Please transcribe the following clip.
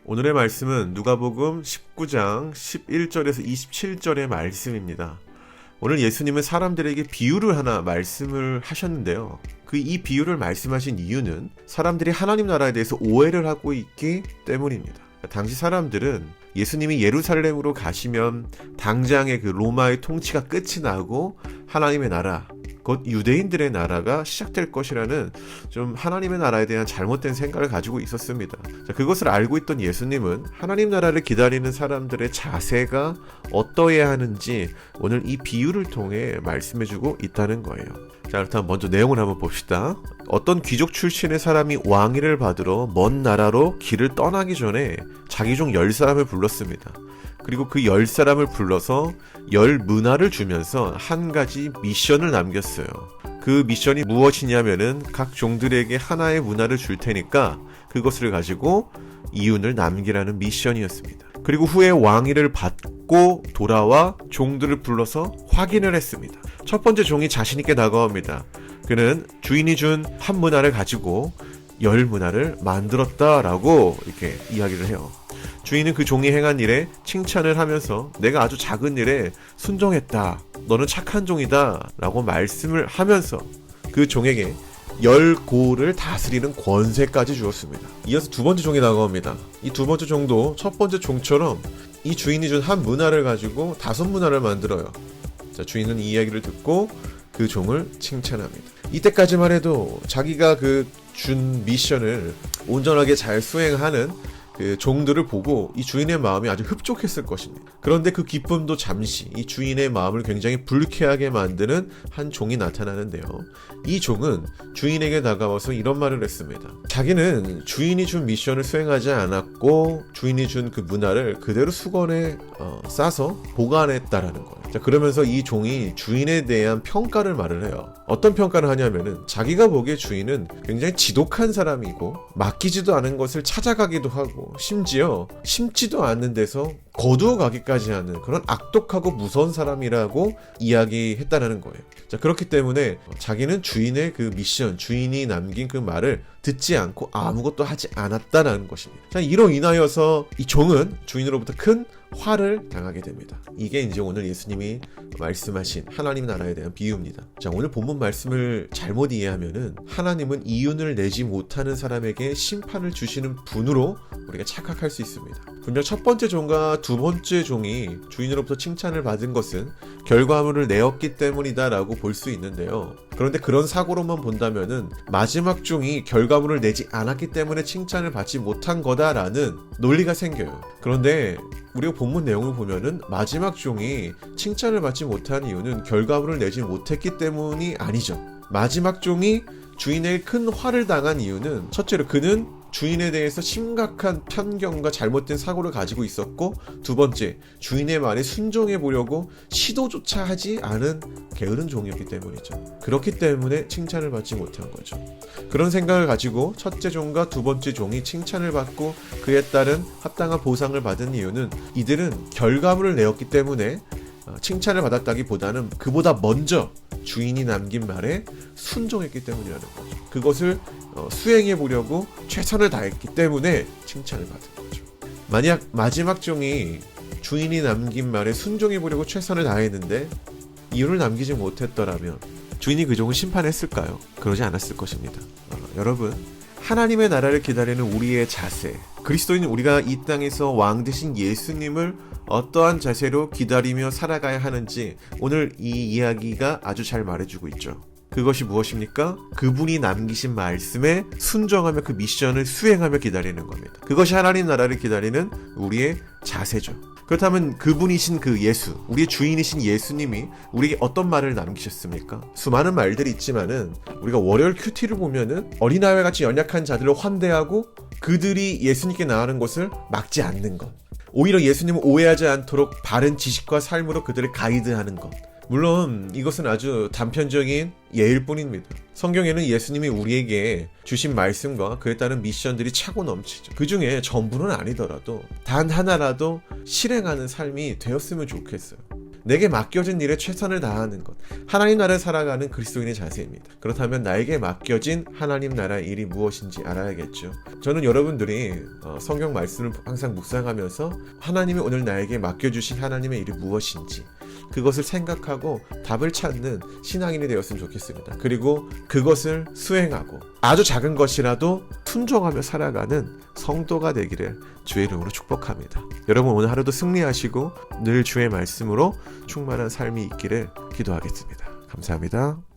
오늘의 말씀은 누가복음 19장 11절에서 27절의 말씀입니다. 오늘 예수님은 사람들에게 비유를 하나 말씀을 하셨는데요. 이 비유를 말씀하신 이유는 사람들이 하나님 나라에 대해서 오해를 하고 있기 때문입니다. 당시 사람들은 예수님이 예루살렘으로 가시면 당장의 로마의 통치가 끝이 나고 하나님의 나라, 곧 유대인들의 나라가 시작될 것이라는 좀 하나님의 나라에 대한 잘못된 생각을 가지고 있었습니다. 그것을 알고 있던 예수님은 하나님 나라를 기다리는 사람들의 자세가 어떠해야 하는지 오늘 이 비유를 통해 말씀해주고 있다는 거예요. 자, 그렇다면 먼저 내용을 한번 봅시다. 어떤 귀족 출신의 사람이 왕위를 받으러 먼 나라로 길을 떠나기 전에 자기 종 10사람을 불렀습니다. 그리고 그 10사람을 불러서 10문화를 주면서 한 가지 미션을 남겼어요. 그 미션이 무엇이냐면은 각 종들에게 하나의 문화를 줄 테니까 그것을 가지고 이윤을 남기라는 미션이었습니다. 그리고 후에 왕위를 받고 돌아와 종들을 불러서 확인을 했습니다. 첫 번째 종이 자신 있게 다가옵니다. 그는 주인이 준 한 문화를 가지고 10문화를 만들었다라고 이렇게 이야기를 해요. 주인은 그 종이 행한 일에 칭찬을 하면서 내가 아주 작은 일에 순종했다. 너는 착한 종이다. 라고 말씀을 하면서 그 종에게 10고를 다스리는 권세까지 주었습니다. 이어서 두 번째 종이 다가옵니다. 이 두 번째 종도 첫 번째 종처럼 이 주인이 준 한 문화를 가지고 5문화를 만들어요. 자, 주인은 이 이야기를 듣고 그 종을 칭찬합니다. 이때까지만 해도 자기가 준 미션을 온전하게 잘 수행하는 그 종들을 보고 이 주인의 마음이 아주 흡족했을 것입니다. 그런데 그 기쁨도 잠시 이 주인의 마음을 굉장히 불쾌하게 만드는 한 종이 나타나는데요. 이 종은 주인에게 다가와서 이런 말을 했습니다. 자기는 주인이 준 미션을 수행하지 않았고 주인이 준 그 문화를 그대로 수건에 싸서 보관했다라는 거예요. 자, 그러면서 이 종이 주인에 대한 평가를 말을 해요. 어떤 평가를 하냐면은 자기가 보기에 주인은 굉장히 지독한 사람이고 맡기지도 않은 것을 찾아가기도 하고 심지어 심지도 않는 데서 거두어 가기까지 하는 그런 악독하고 무서운 사람이라고 이야기했다는 거예요. 자, 그렇기 때문에 자기는 주인의 그 미션, 주인이 남긴 그 말을 듣지 않고 아무것도 하지 않았다는 것입니다. 자, 이로 인하여서 이 종은 주인으로부터 큰 화를 당하게 됩니다. 이게 이제 오늘 예수님이 말씀하신 하나님 나라에 대한 비유입니다. 자, 오늘 본문 말씀을 잘못 이해하면은 하나님은 이윤을 내지 못하는 사람에게 심판을 주시는 분으로 우리가 착각할 수 있습니다. 분명 첫 번째 종과 두 번째 종이 주인으로부터 칭찬을 받은 것은 결과물을 내었기 때문이다라고 볼 수 있는데요. 그런데 그런 사고로만 본다면은 마지막 종이 결과물을 내지 않았기 때문에 칭찬을 받지 못한 거다라는 논리가 생겨요. 그런데 우리가 본문 내용을 보면은 마지막 종이 칭찬을 받지 못한 이유는 결과물을 내지 못했기 때문이 아니죠. 마지막 종이 주인에게 큰 화를 당한 이유는 첫째로 그는 주인에 대해서 심각한 편견과 잘못된 사고를 가지고 있었고, 두 번째, 주인의 말에 순종해 보려고 시도조차 하지 않은 게으른 종이었기 때문이죠. 그렇기 때문에 칭찬을 받지 못한 거죠. 그런 생각을 가지고 첫째 종과 두 번째 종이 칭찬을 받고 그에 따른 합당한 보상을 받은 이유는 이들은 결과물을 내었기 때문에 칭찬을 받았다기보다는 그보다 먼저 주인이 남긴 말에 순종했기 때문이라는 거죠. 그것을 수행해 보려고 최선을 다했기 때문에 칭찬을 받은 거죠. 만약 마지막 종이 주인이 남긴 말에 순종해 보려고 최선을 다했는데 이유를 남기지 못했더라면 주인이 그 종을 심판했을까요? 그러지 않았을 것입니다. 여러분, 하나님의 나라를 기다리는 우리의 자세, 그리스도인 우리가 이 땅에서 왕 되신 예수님을 어떠한 자세로 기다리며 살아가야 하는지 오늘 이 이야기가 아주 잘 말해주고 있죠. 그것이 무엇입니까? 그분이 남기신 말씀에 순종하며 그 미션을 수행하며 기다리는 겁니다. 그것이 하나님 나라를 기다리는 우리의 자세죠. 그렇다면 그분이신 그 예수, 우리의 주인이신 예수님이 우리에게 어떤 말을 남기셨습니까? 수많은 말들이 있지만은 우리가 월요일 큐티를 보면은 어린아이와 같이 연약한 자들을 환대하고 그들이 예수님께 나아가는 것을 막지 않는 것, 오히려 예수님을 오해하지 않도록 바른 지식과 삶으로 그들을 가이드하는 것. 물론 이것은 아주 단편적인 예일 뿐입니다. 성경에는 예수님이 우리에게 주신 말씀과 그에 따른 미션들이 차고 넘치죠. 그 중에 전부는 아니더라도 단 하나라도 실행하는 삶이 되었으면 좋겠어요. 내게 맡겨진 일에 최선을 다하는 것, 하나님 나라를 살아가는 그리스도인의 자세입니다. 그렇다면 나에게 맡겨진 하나님 나라의 일이 무엇인지 알아야겠죠. 저는 여러분들이 성경 말씀을 항상 묵상하면서 하나님이 오늘 나에게 맡겨주신 하나님의 일이 무엇인지 그것을 생각하고 답을 찾는 신앙인이 되었으면 좋겠습니다. 그리고 그것을 수행하고 아주 작은 것이라도 순종하며 살아가는 성도가 되기를 주의 이름으로 축복합니다. 여러분 오늘 하루도 승리하시고 늘 주의 말씀으로 충만한 삶이 있기를 기도하겠습니다. 감사합니다.